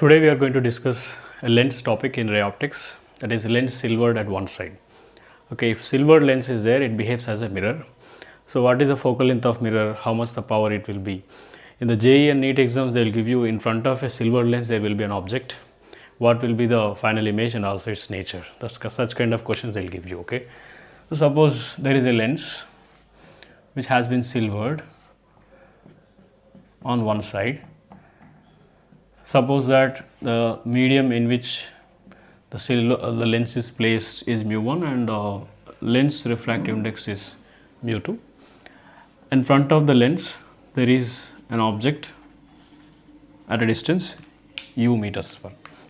Today we are going to discuss a lens topic in ray optics, that is lens silvered at one side. Okay, if silvered lens is there, it behaves as a mirror. So what is the focal length of mirror, how much the power it will be? In the JEE and NEET exams, they will give you in front of a silver lens there will be an object. What will be the final image and also its nature? That's such kind of questions they will give you. Okay, so suppose there is a lens which has been silvered on one side. Suppose that the medium in which the lens is placed is mu1 and lens refractive index is mu2. In front of the lens there is an object at a distance u meters.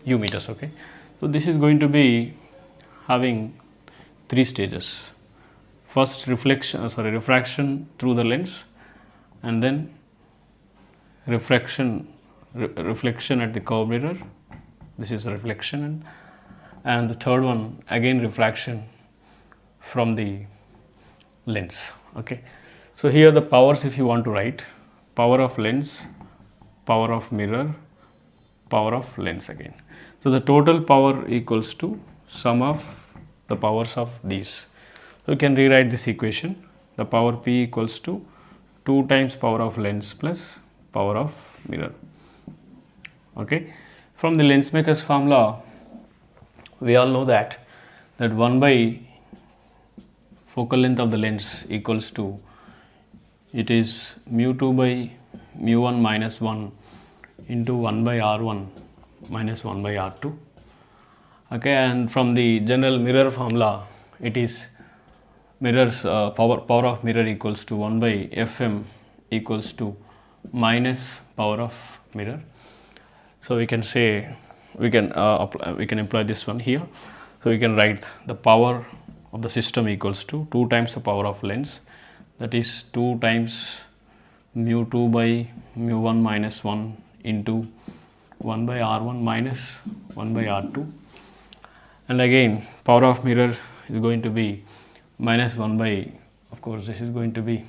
Okay, so this is going to be having three stages. First refraction through the lens, and then reflection at the curved mirror. This is reflection, and the third one again refraction from the lens. Okay, so here the powers, if you want to write, power of lens, power of mirror, power of lens again. So the total power equals to sum of the powers of these. So you can rewrite this equation. The power P equals to 2 times power of lens plus power of mirror. Okay, from the lens maker's formula we all know that 1 by focal length of the lens equals to, it is mu2 by mu1 minus 1 into 1 by r1 minus 1 by r2. Okay, and from the general mirror formula it is mirrors power of mirror equals to 1 by fm equals to minus power of mirror. So we can say we can employ this one here. So we can write the power of the system equals to 2 times the power of lens, that is 2 times mu2 by mu1 minus 1 into 1 by r1 minus 1 by r2, and again power of mirror is going to be minus 1 by, of course this is going to be,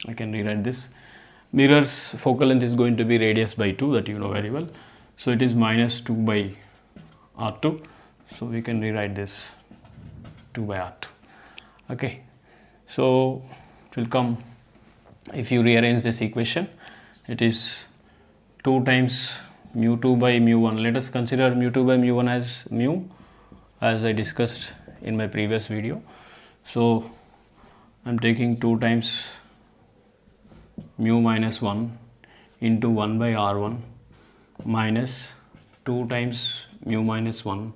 I can rewrite this, mirror's focal length is going to be radius by 2, that you know very well. So it is minus 2 by r2. So we can rewrite this 2 by r2. Okay, so it will come, if you rearrange this equation, it is 2 times mu2 by mu1. Let us consider mu2 by mu1 as mu, as I discussed in my previous video. So I am taking 2 times mu minus 1 into 1 by r1 minus 2 times mu minus 1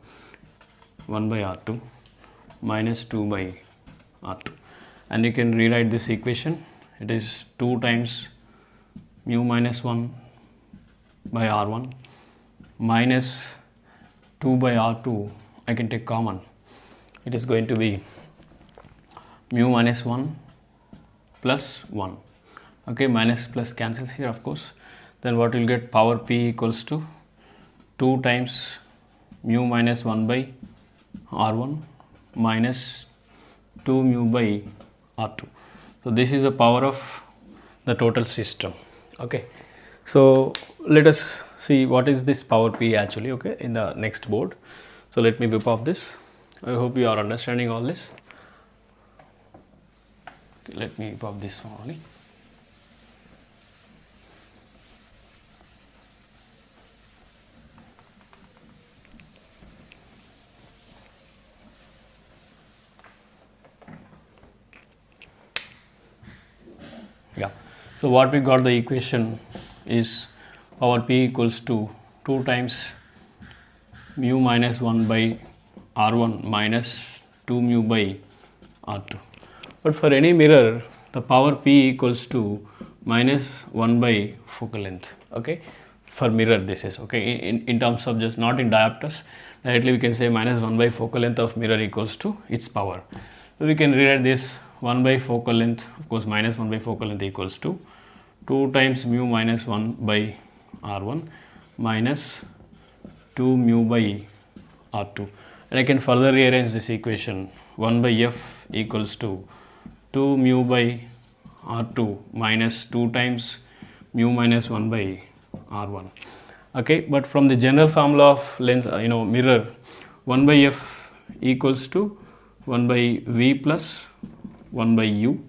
by r2 minus 2 by r2, and you can rewrite this equation. It is 2 times mu minus 1 by r1 minus 2 by r2. I can take common. It is going to be mu minus 1 plus 1. Okay, minus plus cancels here, of course. Then what will get, power P equals to 2 times mu minus 1 by r1 minus 2 mu by r2. So this is the power of the total system. Okay, so let us see what is this power P actually, okay, in the next board. So let me whip off this. I hope you are understanding all this. Okay, let me whip off this one only. Yeah, so what we got, the equation is power P equals to 2 times mu minus 1 by r1 minus 2 mu by r2. But for any mirror the power P equals to minus 1 by focal length. Okay, for mirror this is, okay, in terms of just not in diopters, directly we can say minus 1 by focal length of mirror equals to its power. So we can rewrite this 1 by focal length, of course minus 1 by focal length equals to 2 times mu minus 1 by r1 minus 2 mu by r2, and I can further rearrange this equation. 1 by f equals to 2 mu by r2 minus 2 times mu minus 1 by r1. Okay, but from the general formula of lens, mirror, 1 by f equals to 1 by v plus 1 by u,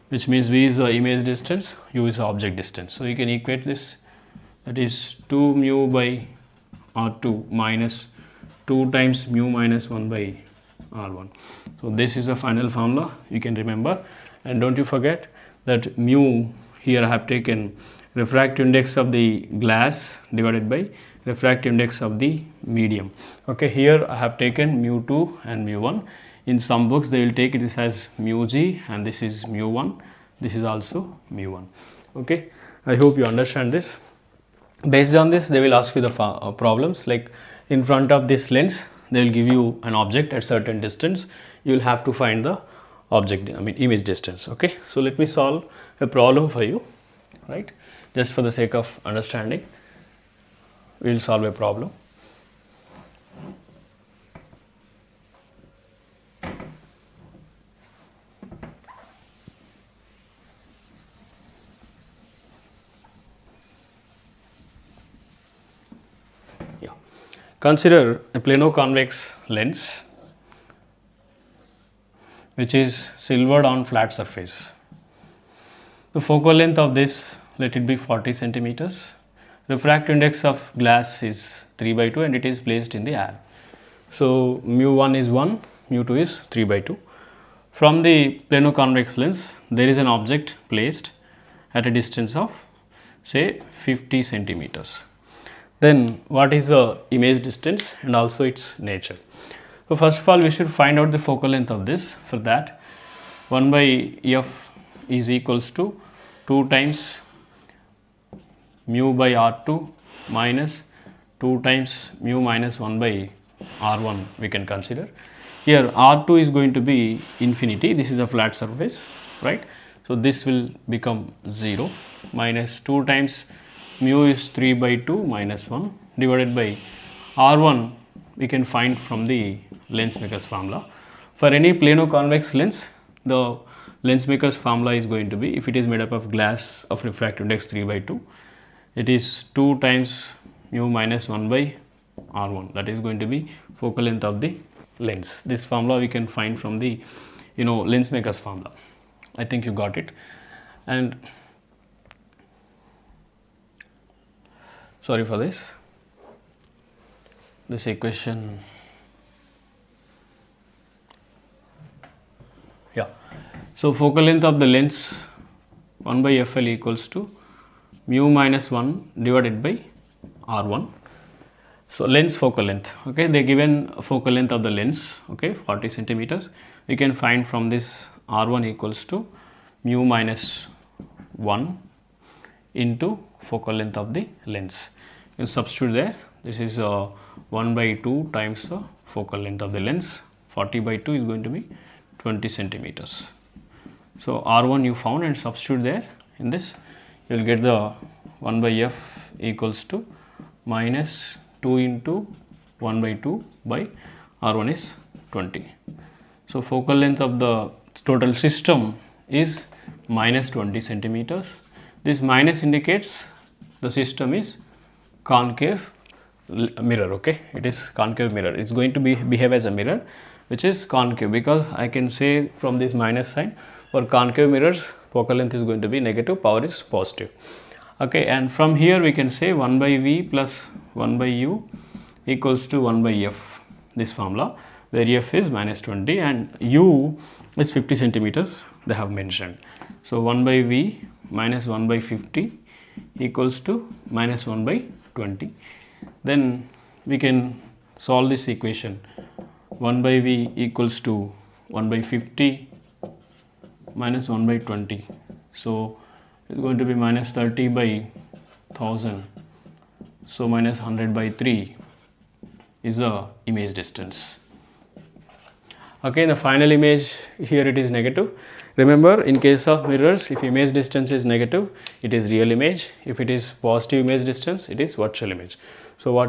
which means v is the image distance, u is the object distance. So you can equate this, that is 2 mu by r2 minus 2 times mu minus 1 by r1. So this is the final formula, you can remember, and don't you forget that mu, here I have taken refractive index of the glass divided by refractive index of the medium. Okay, here I have taken mu2 and mu1. In some books they will take this as mu g, and this is mu1, this is also mu1. Okay, I hope you understand this. Based on this, they will ask you the problems, like in front of this lens they will give you an object at certain distance, you will have to find the object, image distance. Okay, so let me solve a problem for you, right? Just for the sake of understanding, we will solve a problem. Yeah. Consider a plano-convex lens which is silvered on flat surface. The focal length of this, let it be 40 centimeters. Refractive index of glass is 3 by 2 and it is placed in the air. So mu1 is 1, mu2 is 3 by 2. From the plano-convex lens, there is an object placed at a distance of say 50 centimeters. Then what is the image distance and also its nature? So first of all, we should find out the focal length of this. For that, 1 by f is equals to 2 times mu by r2 minus 2 times mu minus 1 by r1 we can consider. Here r2 is going to be infinity, this is a flat surface, right? So this will become 0 minus 2 times mu is 3 by 2 minus 1 divided by r1 we can find from the lens maker's formula. For any plano-convex lens, the lens maker's formula is going to be, if it is made up of glass of refractive index 3 by 2, it is 2 times mu minus 1 by r1, that is going to be focal length of the lens. This formula we can find from the lens maker's formula. I think you got it. And sorry for this equation, yeah. So focal length of the lens 1 by fl equals to mu minus 1 divided by r1. So lens focal length, okay, they given focal length of the lens, okay, 40 centimeters. We can find from this r1 equals to mu minus 1 into focal length of the lens. You substitute there, this is 1 by 2 times the focal length of the lens, 40 by 2 is going to be 20 centimeters. So r1 you found and substitute there in this, you will get the 1 by f equals to minus 2 into 1 by 2 by r1 is 20. So focal length of the total system is minus 20 centimeters. This minus indicates the system is concave mirror, okay, it is concave mirror, it's going to behave as a mirror which is concave, because I can say from this minus sign, for concave mirrors focal length is going to be negative, power is positive. Okay, and from here we can say 1 by v plus 1 by u equals to 1 by f, this formula, where f is minus 20 and u is 50 centimeters they have mentioned. So 1 by v minus 1 by 50 equals to minus 1 by 20. Then we can solve this equation, 1 by v equals to 1 by 50 minus 1 by 20. So it's going to be minus 30 by 1000. So minus 100 by 3 is the image distance. Okay, the final image here it is negative. Remember, in case of mirrors, if image distance is negative, it is real image. If it is positive image distance, it is virtual image. So what